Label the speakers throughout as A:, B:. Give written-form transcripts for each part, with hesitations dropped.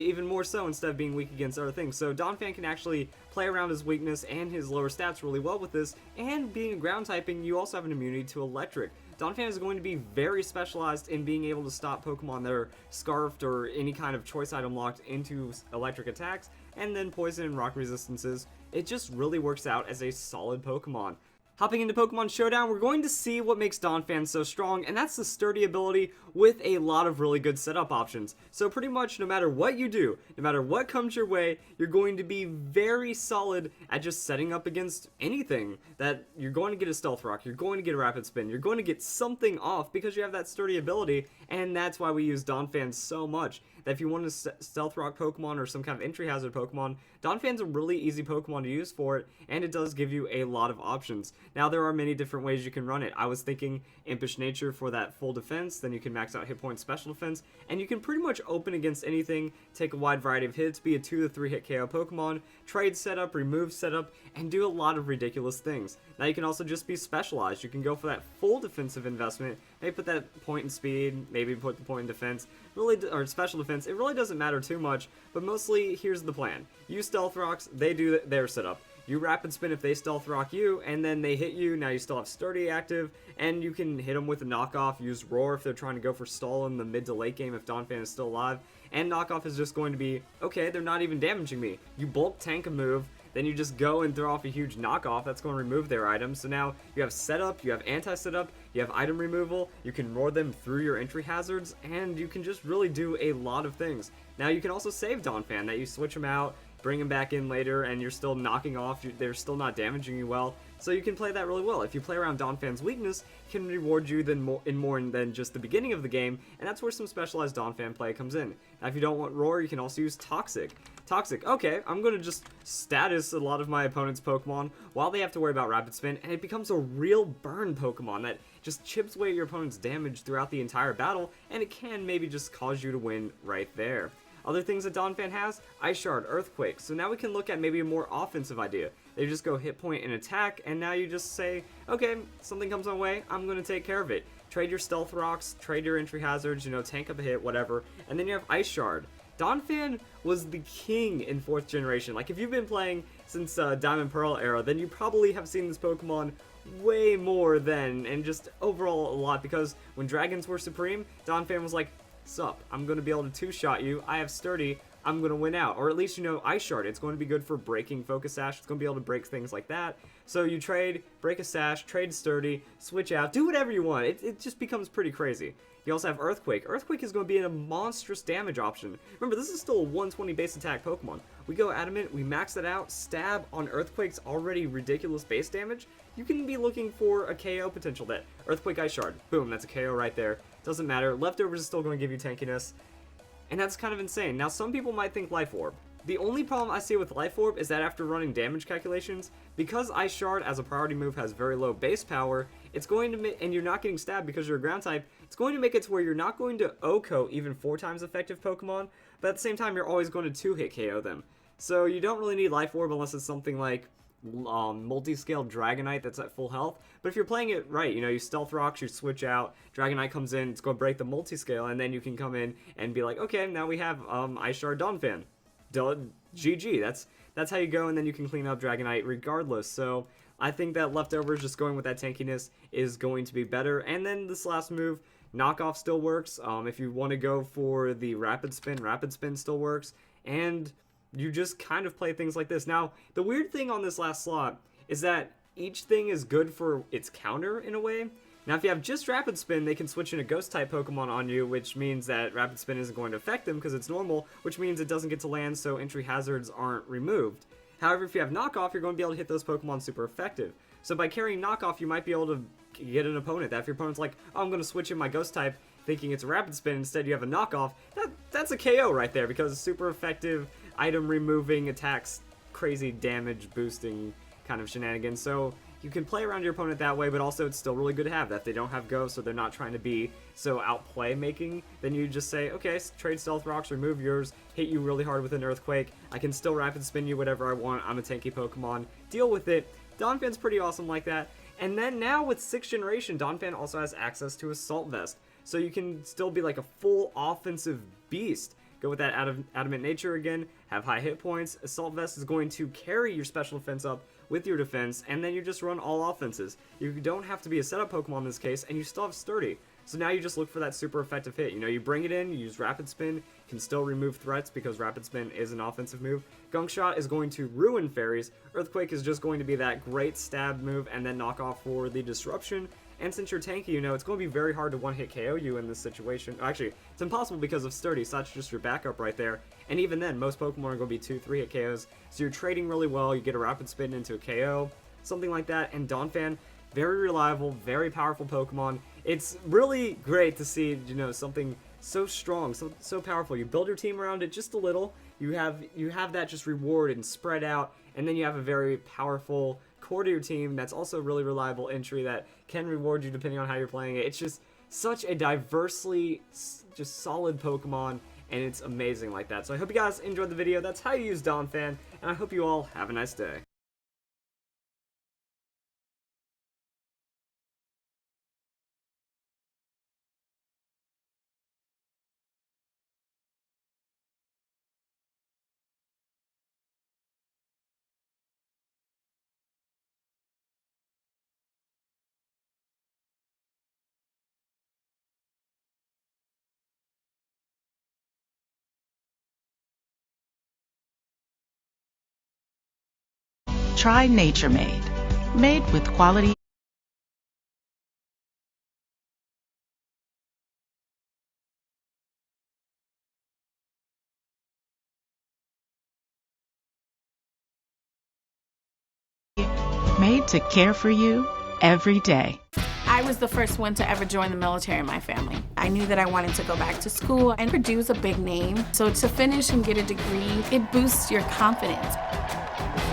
A: even more so instead of being weak against other things. So Donphan can actually play around his weakness and his lower stats really well with this, and being a ground typing, you also have an immunity to electric. Donphan is going to be very specialized in being able to stop Pokemon that are scarfed or any kind of choice item locked into electric attacks, and then poison and rock resistances. It just really works out as a solid Pokemon. Hopping into Pokemon Showdown, we're going to see what makes Donphan so strong, and that's the sturdy ability with a lot of really good setup options. So pretty much no matter what you do, no matter what comes your way, you're going to be very solid at just setting up against anything. That you're going to get a Stealth Rock, you're going to get a Rapid Spin, you're going to get something off because you have that sturdy ability, and that's why we use Donphan so much. That if you want a Stealth Rock Pokemon or some kind of entry hazard Pokemon, Donphan's a really easy Pokemon to use for it, and it does give you a lot of options. Now, there are many different ways you can run it. I was thinking Impish Nature for that full defense, then you can max out hit point special defense, and you can pretty much open against anything, take a wide variety of hits, be a 2 to 3 hit KO Pokemon, trade setup, remove setup, and do a lot of ridiculous things. Now, you can also just be specialized. You can go for that full defensive investment, maybe put that point in speed, maybe put the point in defense, really, or special defense. It really doesn't matter too much, but mostly here's the plan. You Stealth Rocks, they do their setup. You Rapid Spin if they Stealth Rock you, and then they hit you. Now you still have Sturdy active, and you can hit them with a knockoff. Use Roar if they're trying to go for stall in the mid to late game if Donphan is still alive. And knockoff is just going to be, okay, they're not even damaging me. You bulk tank a move, then you just go and throw off a huge knockoff. That's going to remove their items. So now you have setup, you have anti-setup, you have item removal, you can roar them through your entry hazards, and you can just really do a lot of things. Now you can also save Donphan, that you switch them out, bring them back in later, and you're still knocking off, they're still not damaging you well. So you can play that really well. If you play around Donphan's weakness, it can reward you more than just the beginning of the game, and that's where some specialized Donphan play comes in. Now if you don't want Roar, you can also use Toxic. Toxic, okay, I'm going to just status a lot of my opponent's Pokemon while they have to worry about Rapid Spin, and it becomes a real burn Pokemon that just chips away at your opponent's damage throughout the entire battle, and it can maybe just cause you to win right there. Other things that Donphan has, Ice Shard, Earthquake. So now we can look at maybe a more offensive idea. They just go hit point and attack, and now you just say, okay, something comes my way, I'm going to take care of it. Trade your Stealth Rocks, trade your entry hazards, tank up a hit, whatever, and then you have Ice Shard. Donphan was the king in 4th generation. Like, if you've been playing since Diamond Pearl era, then you probably have seen this Pokemon way more then, and just overall a lot, because when Dragons were supreme, Donphan was like, sup, I'm going to be able to two-shot you, I have Sturdy, I'm going to win out. Or at least, Ice Shard, it's going to be good for breaking Focus Sash, it's going to be able to break things like that. So you trade, break a Sash, trade Sturdy, switch out, do whatever you want, it just becomes pretty crazy. You also have Earthquake. Earthquake is going to be a monstrous damage option. Remember, this is still a 120 base attack Pokemon. We go Adamant, we max it out, stab on Earthquake's already ridiculous base damage. You can be looking for a KO potential that Earthquake Ice Shard. Boom, that's a KO right there. Doesn't matter. Leftovers is still going to give you tankiness. And that's kind of insane. Now, some people might think Life Orb. The only problem I see with Life Orb is that after running damage calculations, because Ice Shard as a priority move has very low base power, it's going to make, and you're not getting stabbed because you're a ground type, it's going to make it to where you're not going to OHKO even 4 times effective Pokemon, but at the same time you're always going to 2-hit KO them. So you don't really need Life Orb unless it's something like multi-scale Dragonite that's at full health. But if you're playing it right, you Stealth Rocks, you switch out, Dragonite comes in, it's going to break the multi-scale, and then you can come in and be like, okay, now we have Ice Shard Donphan. GG, that's how you go, and then you can clean up Dragonite regardless. So I think that Leftovers, just going with that tankiness, is going to be better. And then this last move, Knockoff still works. If you want to go for the Rapid Spin still works. And you just kind of play things like this. Now, the weird thing on this last slot is that each thing is good for its counter in a way. Now, if you have just Rapid Spin, they can switch in a Ghost-type Pokemon on you, which means that Rapid Spin isn't going to affect them because it's normal, which means it doesn't get to land, so entry hazards aren't removed. However, if you have Knockoff, you're going to be able to hit those Pokemon super effective. So by carrying Knockoff, you might be able to get an opponent that if your opponent's like, oh, I'm going to switch in my Ghost-type, thinking it's a Rapid Spin, instead you have a Knockoff, that's a KO right there, because it's super effective, item removing, attacks, crazy damage boosting kind of shenanigans. So you can play around your opponent that way, but also it's still really good to have that. If they don't have Ghost, so they're not trying to be so outplay making, then you just say, okay, trade Stealth Rocks, remove yours, hit you really hard with an Earthquake, I can still Rapid Spin you whatever I want, I'm a tanky Pokemon, deal with it. Donphan's pretty awesome like that. And then now with 6th generation, Donphan also has access to Assault Vest, so you can still be like a full offensive beast. go with that adamant nature again, have high hit points. Assault Vest is going to carry your special defense up with your defense, and then you just run all offenses. You don't have to be a setup Pokemon in this case, and you still have Sturdy. So now you just look for that super effective hit. You know, you bring it in, you use Rapid Spin, can still remove threats because Rapid Spin is an offensive move. Gunk Shot is going to ruin fairies. Earthquake is just going to be that great stab move and then knock off for the disruption. And since you're tanky, you know, it's going to be very hard to one-hit KO you in this situation. Actually, it's impossible because of Sturdy, so that's just your backup right there. And even then, most Pokemon are going to be 2-3 hit KOs. So you're trading really well, you get a Rapid Spin into a KO, something like that. And Donphan, very reliable, very powerful Pokemon. It's really great to see, you know, something so strong, so powerful. You build your team around it just a little. You have that just reward and spread out, and then you have a very powerful core to your team that's also really reliable entry that can reward you depending on how you're playing it. It's just such a diversely just solid Pokemon, and it's amazing like that. So I hope you guys enjoyed the video. That's how you use Donphan, and I hope you all have a nice day.
B: Try Nature Made. Made with quality. Made to care for you every day.
C: I was the first one to ever join the military in my family. I knew that I wanted to go back to school, and Purdue's a big name. So to finish and get a degree, it boosts your confidence.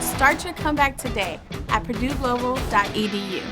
C: Start your comeback today at PurdueGlobal.edu.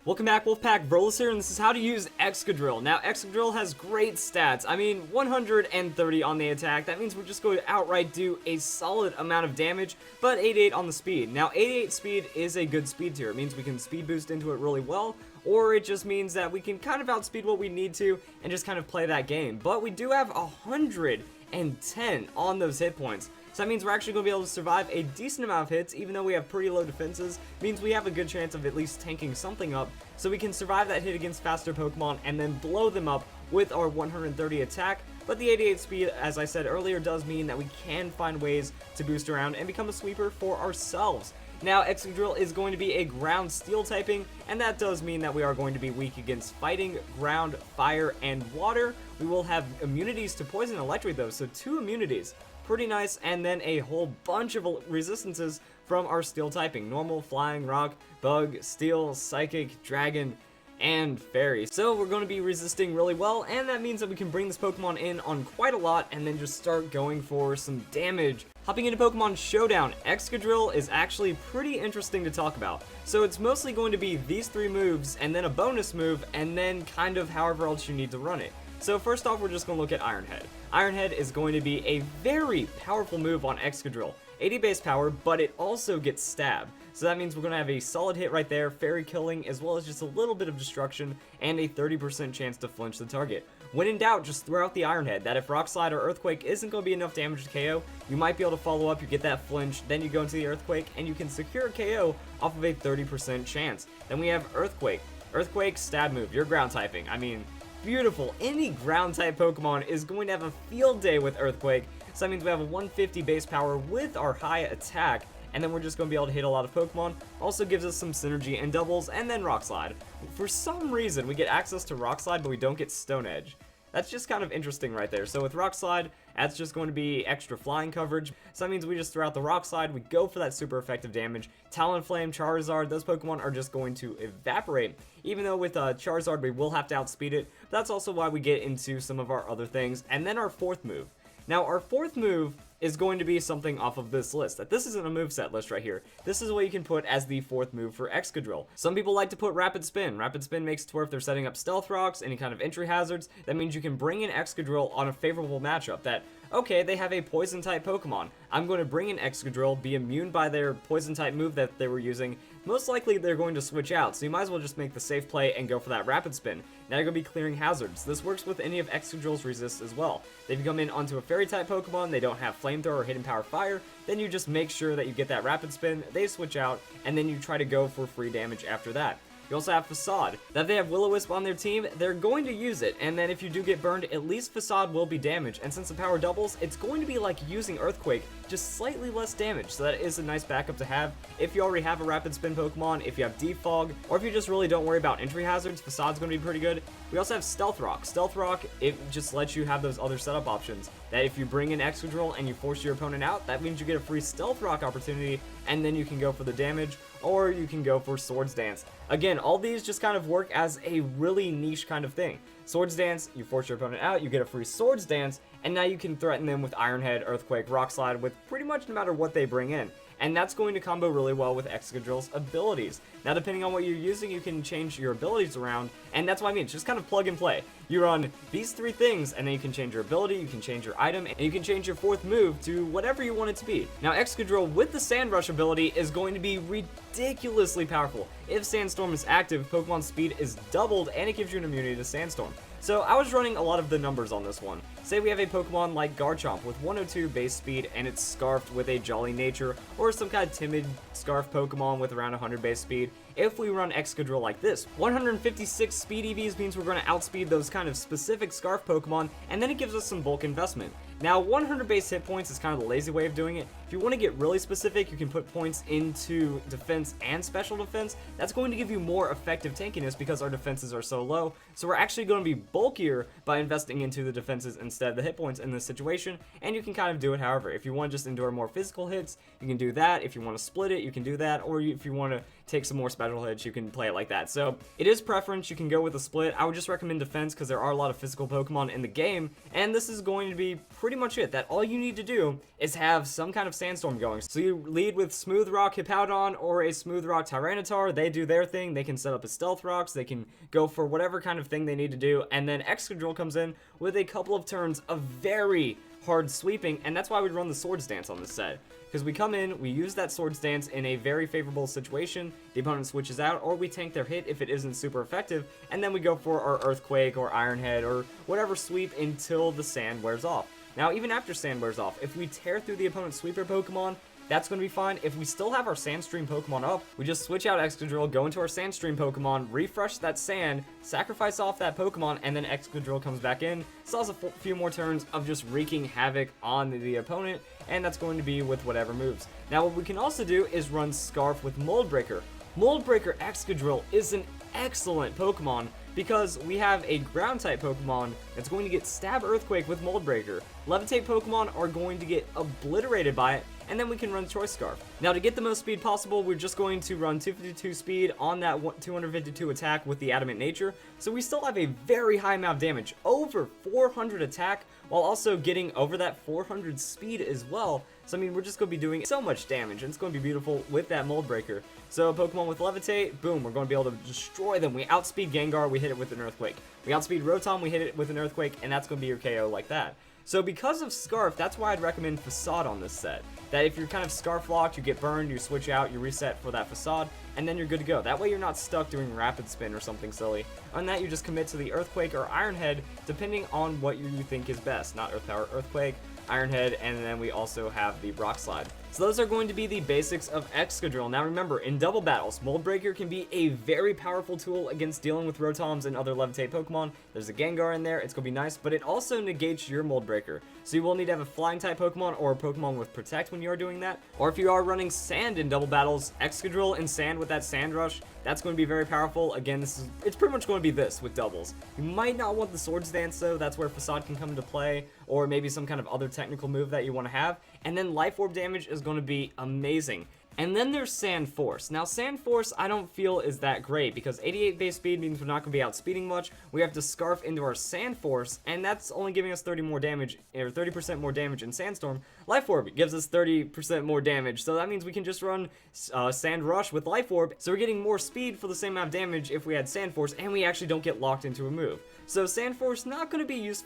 A: Welcome back, Wolfpack. Brolis here, and this is how to use Excadrill. Now, Excadrill has great stats. I mean, 130 on the attack. That means we're just going to outright do a solid amount of damage, but 88 on the speed. Now, 88 speed is a good speed tier. It means we can speed boost into it really well, or it just means that we can kind of outspeed what we need to and just kind of play that game. But we do have 110 on those hit points. So that means we're actually going to be able to survive a decent amount of hits, even though we have pretty low defenses. Means we have a good chance of at least tanking something up, so we can survive that hit against faster Pokemon and then blow them up with our 130 attack. But the 88 speed, as I said earlier, does mean that we can find ways to boost around and become a sweeper for ourselves. Now, Excadrill is going to be a ground steel typing, and that does mean that we are going to be weak against fighting, ground, fire, and water. We will have immunities to poison and electric though, so 2 immunities. Pretty nice, and then a whole bunch of resistances from our steel typing. Normal, flying, rock, bug, steel, psychic, dragon, and fairy. So we're going to be resisting really well, and that means that we can bring this Pokemon in on quite a lot and then just start going for some damage. Hopping into Pokemon Showdown, Excadrill is actually pretty interesting to talk about. So it's mostly going to be these 3 moves, and then a bonus move, and then kind of however else you need to run it. So first off, we're just going to look at Iron Head. Iron Head is going to be a very powerful move on Excadrill. 80 base power, but it also gets stab. So that means we're going to have a solid hit right there, fairy killing, as well as just a little bit of destruction, and a 30% chance to flinch the target. When in doubt, just throw out the Iron Head. That if Rock Slide or Earthquake isn't going to be enough damage to KO, you might be able to follow up, you get that flinch, then you go into the Earthquake, and you can secure a KO off of a 30% chance. Then we have Earthquake. Earthquake, stab move, you're ground typing. I mean, beautiful. Any ground type Pokemon is going to have a field day with Earthquake. So that means we have a 150 base power with our high attack, and then we're just going to be able to hit a lot of Pokemon. Also gives us some synergy and doubles, and then Rock Slide. For some reason, we get access to Rock Slide, but we don't get Stone Edge. That's just kind of interesting right there. So with Rock Slide, that's just going to be extra flying coverage. So that means we just throw out the Rock Slide, we go for that super effective damage. Talonflame, Charizard, those Pokemon are just going to evaporate. Even though with Charizard we will have to outspeed it, but that's also why we get into some of our other things. And then our 4th move. Now our 4th move is going to be something off of this list. That this isn't a moveset list right here. This is what you can put as the 4th move for Excadrill. Some people like to put Rapid Spin. Rapid Spin makes it to where if they're setting up Stealth Rocks, any kind of entry hazards, that means you can bring in Excadrill on a favorable matchup. That, okay, they have a poison type Pokemon. I'm going to bring in Excadrill, be immune by their poison type move that they were using. Most likely they're going to switch out, so you might as well just make the safe play and go for that Rapid Spin. Now you're going to be clearing hazards. This works with any of Excadrill's resists as well. If you come in onto a fairy type Pokemon, they don't have Flamethrower or Hidden Power Fire, then you just make sure that you get that Rapid Spin, they switch out, and then you try to go for free damage after that. You also have Facade. Now if they have Will-O-Wisp on their team, they're going to use it, and then if you do get burned, at least Facade will be damaged, and since the power doubles, it's going to be like using Earthquake, just slightly less damage, so that is a nice backup to have. If you already have a Rapid Spin Pokemon, if you have Defog, or if you just really don't worry about entry hazards, Facade's going to be pretty good. We also have Stealth Rock. Stealth Rock, it just lets you have those other setup options, that if you bring in Excadrill and you force your opponent out, that means you get a free Stealth Rock opportunity, and then you can go for the damage, or you can go for Swords Dance. Again, all these just kind of work as a really niche kind of thing. Swords Dance, you force your opponent out, you get a free Swords Dance, and now you can threaten them with Iron Head, Earthquake, Rock Slide with pretty much no matter what they bring in. And that's going to combo really well with Excadrill's abilities. Now, depending on what you're using, you can change your abilities around, and that's what I mean, it's just kind of plug and play. You run these three things, and then you can change your ability, you can change your item, and you can change your fourth move to whatever you want it to be. Now, Excadrill with the Sand Rush ability is going to be ridiculously powerful. If Sandstorm is active, Pokemon's speed is doubled, and it gives you an immunity to Sandstorm. So I was running a lot of the numbers on this one. Say we have a Pokemon like Garchomp with 102 base speed and it's scarfed with a Jolly Nature, or some kind of timid scarf Pokemon with around 100 base speed. If we run Excadrill like this, 156 speed EVs means we're going to outspeed those kind of specific scarf Pokemon, and then it gives us some bulk investment. Now, 100 base hit points is kind of the lazy way of doing it. If you want to get really specific, you can put points into defense and special defense. That's going to give you more effective tankiness because our defenses are so low. So we're actually going to be bulkier by investing into the defenses instead of the hit points in this situation. And you can kind of do it however. If you want to just endure more physical hits, you can do that. If you want to split it, you can do that. Or if you want to take some more special hits, you can play it like that. So it is preference. You can go with a split. I would just recommend defense because there are a lot of physical Pokemon in the game. And this is going to be pretty much it. That all you need to do is have some kind of Sandstorm going. So you lead with Smooth Rock Hippowdon or a Smooth Rock Tyranitar. They do their thing. They can set up a Stealth Rocks. They can go for whatever kind of thing they need to do. And then Excadrill comes in with a couple of turns of very hard sweeping, and that's why we run the Swords Dance on this set. Because we come in, we use that Swords Dance in a very favorable situation, the opponent switches out, or we tank their hit if it isn't super effective, and then we go for our Earthquake or Iron Head or whatever sweep until the sand wears off. Now, even after sand wears off, if we tear through the opponent's sweeper Pokemon, that's going to be fine. If we still have our Sandstream Pokemon up, we just switch out Excadrill, go into our Sandstream Pokemon, refresh that sand, sacrifice off that Pokemon, and then Excadrill comes back in. Still has a few more turns of just wreaking havoc on the opponent, and that's going to be with whatever moves. Now, what we can also do is run Scarf with Mold Breaker. Mold Breaker Excadrill is an excellent Pokemon because we have a ground type Pokemon that's going to get Stab Earthquake with Mold Breaker. Levitate Pokemon are going to get obliterated by it, and then we can run Choice Scarf. Now, to get the most speed possible, we're just going to run 252 speed on that 252 attack with the Adamant Nature, so we still have a very high amount of damage, over 400 attack, while also getting over that 400 speed as well. So, I mean, we're just going to be doing so much damage, and it's going to be beautiful with that Mold Breaker. So, Pokemon with Levitate, boom, we're going to be able to destroy them. We outspeed Gengar, we hit it with an Earthquake. We outspeed Rotom, we hit it with an Earthquake, and that's going to be your KO like that. So because of Scarf, that's why I'd recommend Facade on this set. That if you're kind of Scarf locked, you get burned, you switch out, you reset for that Facade, and then you're good to go. That way you're not stuck doing Rapid Spin or something silly. On that, you just commit to the Earthquake or Iron Head, depending on what you think is best. Not Earth Power, Earthquake, Iron Head, and then we also have the Rock Slide. So those are going to be the basics of Excadrill. Now remember, in double battles, Mold Breaker can be a very powerful tool against dealing with Rotoms and other Levitate Pokemon. There's a Gengar in there, it's going to be nice, but it also negates your Mold Breaker. So you will need to have a Flying type Pokemon or a Pokemon with Protect when you are doing that. Or if you are running Sand in double battles, Excadrill and Sand with that Sand Rush, that's going to be very powerful. Again, it's pretty much going to be this with doubles. You might not want the Swords Dance though, that's where Facade can come into play, or maybe some kind of other technical move that you want to have. And then Life Orb damage is going to be amazing. And then there's Sand Force. Now, Sand Force I don't feel is that great because 88 base speed means we're not going to be outspeeding much. We have to Scarf into our Sand Force, and that's only giving us 30 more damage, or 30% more damage in Sandstorm. Life Orb gives us 30% more damage, so that means we can just run Sand Rush with Life Orb, so we're getting more speed for the same amount of damage if we had Sand Force, and we actually don't get locked into a move. So Sand Force not going to be useful